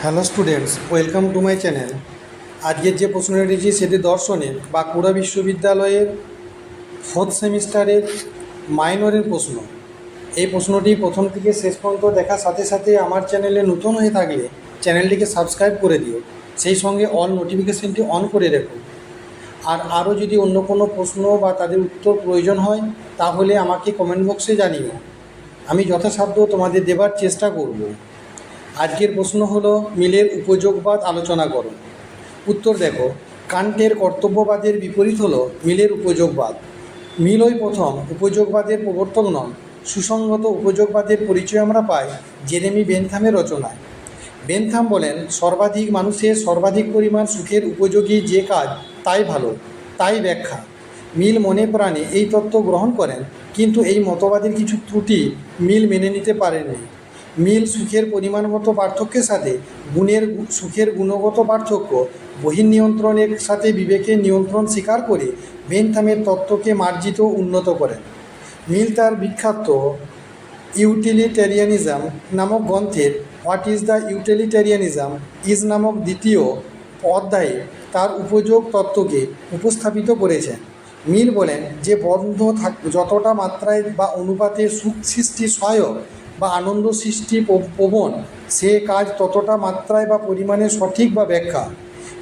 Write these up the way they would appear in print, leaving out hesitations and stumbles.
Hello students, welcome to my channel. আজকের যে প্রশ্নটি দিয়েছি সেটি দর্শনের বাঁকুড়া বিশ্ববিদ্যালয়ের 4th সেমিস্টারের মাইনরের প্রশ্ন। এই প্রশ্নটি প্রথম থেকে শেষ পর্যন্ত দেখার সাথে সাথে আমার চ্যানেলে নতুন হয়ে থাকলে চ্যানেলটিকে সাবস্ক্রাইব করে দিও, সেই সঙ্গে অল নোটিফিকেশানটি অন করে রেখো। আর আরও যদি অন্য কোনো প্রশ্ন বা তাদের উত্তর প্রয়োজন হয় তাহলে আমাকে কমেন্ট বক্সে জানিও, আমি যথাসাধ্য তোমাদের দেবার চেষ্টা করব। আজকের প্রশ্ন হলো মিলের উপযোগবাদ আলোচনা করো। উত্তর দেখো, কান্টের কর্তব্যবাদের বিপরীত হলো মিলের উপযোগবাদ। মিলই প্রথম উপযোগবাদের প্রবর্তক নন। সুসংগত উপযোগবাদের পরিচয় আমরা পাই জেরেমি বেনথামের রচনায়। বেনথাম বলেন, সর্বাধিক মানুষের সর্বাধিক পরিমাণ সুখের উপযোগী যে কাজ তাই ভালো, তাই ব্যাখ্যা। মিল মনে প্রাণে এই তত্ত্ব গ্রহণ করেন, কিন্তু এই মতবাদের কিছু ত্রুটি মিল মেনে নিতে পারেননি। মিল সুখের পরিমাণগত পার্থক্যের সাথে সুখের গুণগত পার্থক্য বহির্নিয়ন্ত্রণের সাথে বিবেকের নিয়ন্ত্রণ স্বীকার করে বেনথামের তত্ত্বকে মার্জিত উন্নত করেন। মিল তার বিখ্যাত ইউটিলিটেরিয়ানিজম নামক গ্রন্থের হোয়াট ইজ দ্য ইউটিলিটেরিয়ানিজম ইজ নামক দ্বিতীয় অধ্যায়ে তার উপযোগ তত্ত্বকে উপস্থাপিত করেছেন। মিল বলেন যে বন্ধ যতটা মাত্রায় বা অনুপাতে সুখ সৃষ্টি সহায়ক বা আনন্দ সৃষ্টি প্রবণ, সে কাজ ততটা মাত্রায় বা পরিমাণে সঠিক বা ব্যাখ্যা।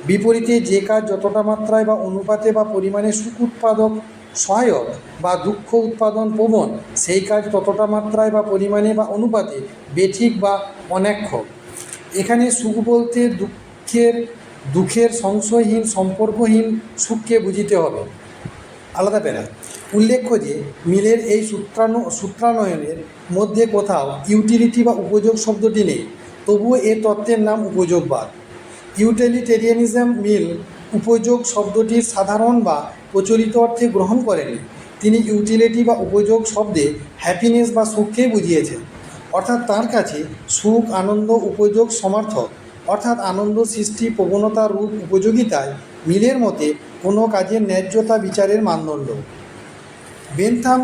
বিপরীতে যে কাজ যতটা মাত্রায় বা অনুপাতে বা পরিমাণে সুখ উৎপাদক সহায়ক বা দুঃখ উৎপাদন প্রবণ, সেই কাজ ততটা মাত্রায় বা পরিমাণে বা অনুপাতে বেঠিক বা অন্যাক্ষক। এখানে সুখ বলতে দুঃখের সংশয়হীন সম্পর্কহীন সুখকে বুঝিতে হবে। আলাদা প্যারা। উল্লেখ্য যে মিলের এই সূত্রান্বয়নের মধ্যে কোথাও ইউটিলিটি বা উপযোগ শব্দটি নেই, তবুও এ তত্ত্বের নাম উপযোগবাদ। ইউটিলিটেরিয়ানিজম মিল উপযোগ শব্দটির সাধারণ বা প্রচলিত অর্থে গ্রহণ করেনি। তিনি ইউটিলিটি বা উপযোগ শব্দে হ্যাপিনেস বা সুখকে বুঝিয়েছেন। অর্থাৎ তার কাছে সুখ, আনন্দ, উপযোগ সমার্থক, অর্থাৎ আনন্দ সৃষ্টি প্রবণতা রূপ উপযোগিতায় মিলের মতে কোনো কাজের ন্যায্যতা বিচারের মানদণ্ড। বেনথাম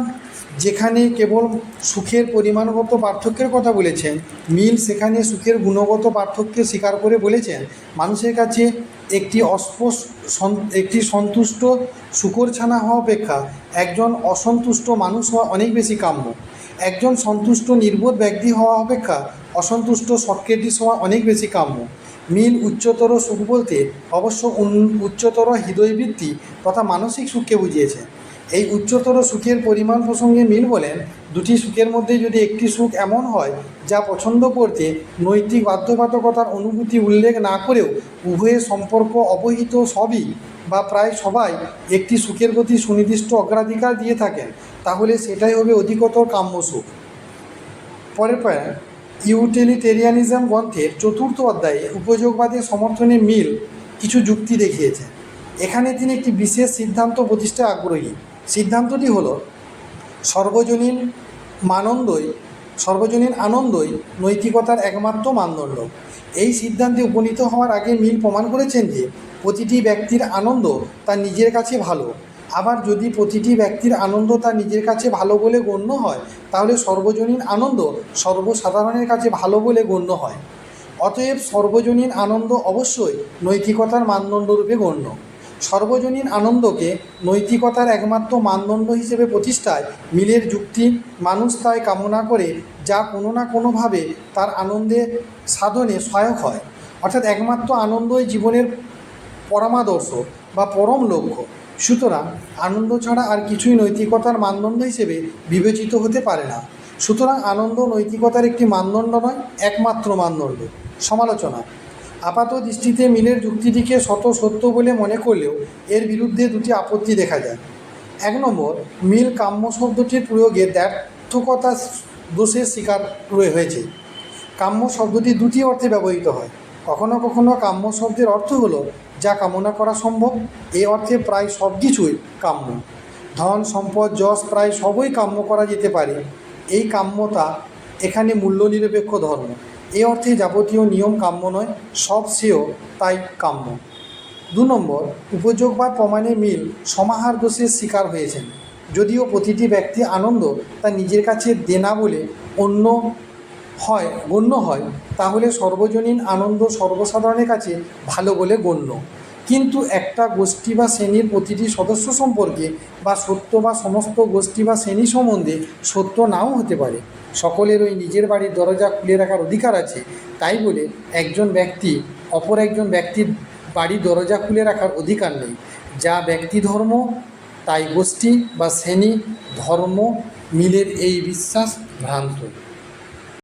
যেখানে কেবল সুখের পরিমাণগত পার্থক্যের কথা বলেছেন, মিল সেখানে সুখের গুণগত পার্থক্য স্বীকার করে বলেছেন মানুষের কাছে একটি সন্তুষ্ট শূকরছানা হওয়া অপেক্ষা একজন অসন্তুষ্ট মানুষ হওয়া অনেক বেশি কাম্য। একজন সন্তুষ্ট নির্বোধ ব্যক্তি হওয়া অপেক্ষা অসন্তুষ্ট সক্রেটিস হওয়া অনেক বেশি কাম্য। মিল উচ্চতর সুখ বলতে অবশ্য উচ্চতর হৃদয়বৃত্তি তথা মানসিক সুখকে বুঝিয়েছে। এই উচ্চতর সুখের পরিমাণ প্রসঙ্গে মিল বলেন, দুটি সুখের মধ্যে যদি একটি সুখ এমন হয় যা পছন্দ করতে নৈতিক বাধ্যবাধকতার অনুভূতি উল্লেখ না করেও উভয়ের সম্পর্ক অবহিত সবই বা প্রায় সবাই একটি সুখের প্রতি সুনির্দিষ্ট অগ্রাধিকার দিয়ে থাকেন, তাহলে সেটাই হবে অধিকতর কাম্য সুখ। পরের পয়েন্ট, ইউটিলিটেরিয়ানিজম গ্রন্থের 4th অধ্যায়ে উপযোগবাদের সমর্থনে মিল কিছু যুক্তি দেখিয়েছেন। এখানে তিনি একটি বিশেষ সিদ্ধান্ত প্রতিষ্ঠায় আগ্রহী। সিদ্ধান্তটি হলো সর্বজনীন আনন্দই নৈতিকতার একমাত্র মানদণ্ড। এই সিদ্ধান্তে উপনীত হওয়ার আগে মিল প্রমাণ করেছেন যে প্রতিটি ব্যক্তির আনন্দ তার নিজের কাছে ভালো। আবার যদি প্রতিটি ব্যক্তির আনন্দ তার নিজের কাছে ভালো বলে গণ্য হয়, তাহলে সর্বজনীন আনন্দ সর্বসাধারণের কাছে ভালো বলে গণ্য হয়। অতএব সর্বজনীন আনন্দ অবশ্যই নৈতিকতার মানদণ্ডরূপে গণ্য। সর্বজনীন আনন্দকে নৈতিকতার একমাত্র মানদণ্ড হিসেবে প্রতিষ্ঠায় মিলের যুক্তি মানুষ তাই কামনা করে যা কোনো না কোনোভাবে তার আনন্দে সাধনে সহায়ক হয়। অর্থাৎ একমাত্র আনন্দই জীবনের পরমাদর্শ বা পরম লক্ষ্য। সুতরাং আনন্দ ছাড়া আর কিছুই নৈতিকতার মানদণ্ড হিসেবে বিবেচিত হতে পারে না। সুতরাং আনন্দ নৈতিকতার একটি মানদণ্ড নয়, একমাত্র মানদণ্ড। সমালোচনা। আপাত দৃষ্টিতে মিলের যুক্তিটিকে সত্য বলে মনে করলেও এর বিরুদ্ধে দুটি আপত্তি দেখা যায়। 1 নম্বর, মিল কাম্য শব্দটির প্রয়োগে দ্ব্যর্থকতা দোষের শিকার হয়েছে। কাম্য শব্দটি দুটি অর্থে ব্যবহৃত হয়। কখনো কখনো কাম্য শব্দের অর্থ হলো যা কামনা করা সম্ভব। এই অর্থে প্রায় সব কিছুই কাম্য। ধন, সম্পদ, যশ প্রায় সবই কাম্য করা যেতে পারে। এই কাম্যতা এখানে মূল্য নিরপেক্ষ ধর্ম। এই অর্থে যাবতীয় নিয়ম কাম্য নয়, সব শ্রেয় তাই কাম্য। 2 নম্বর, উপযোগবাদ প্রমাণে মিল সমাহার দোষের শিকার হয়েছেন। যদিও প্রতিটি ব্যক্তি আনন্দ তার নিজের কাছে দেনা বলে অন্য গণ্য হয়, তাহলে সর্বজনীন আনন্দ সর্বসাধারণের কাছে ভালো বলে গণ্য। কিন্তু একটা গোষ্ঠী বা শ্রেণীর প্রতিটি সদস্য সম্পর্কে বা সত্য বা সমস্ত গোষ্ঠী বা শ্রেণী সম্বন্ধে সত্য নাও হতে পারে। সকলের ওই নিজের বাড়ির দরজা খুলে রাখার অধিকার আছে, তাই বলে একজন ব্যক্তি অপর একজন ব্যক্তির বাড়ির দরজা খুলে রাখার অধিকার নেই। যা ব্যক্তি ধর্ম, তাই গোষ্ঠী বা শ্রেণী ধর্ম মিলের এই বিশ্বাস ভ্রান্ত।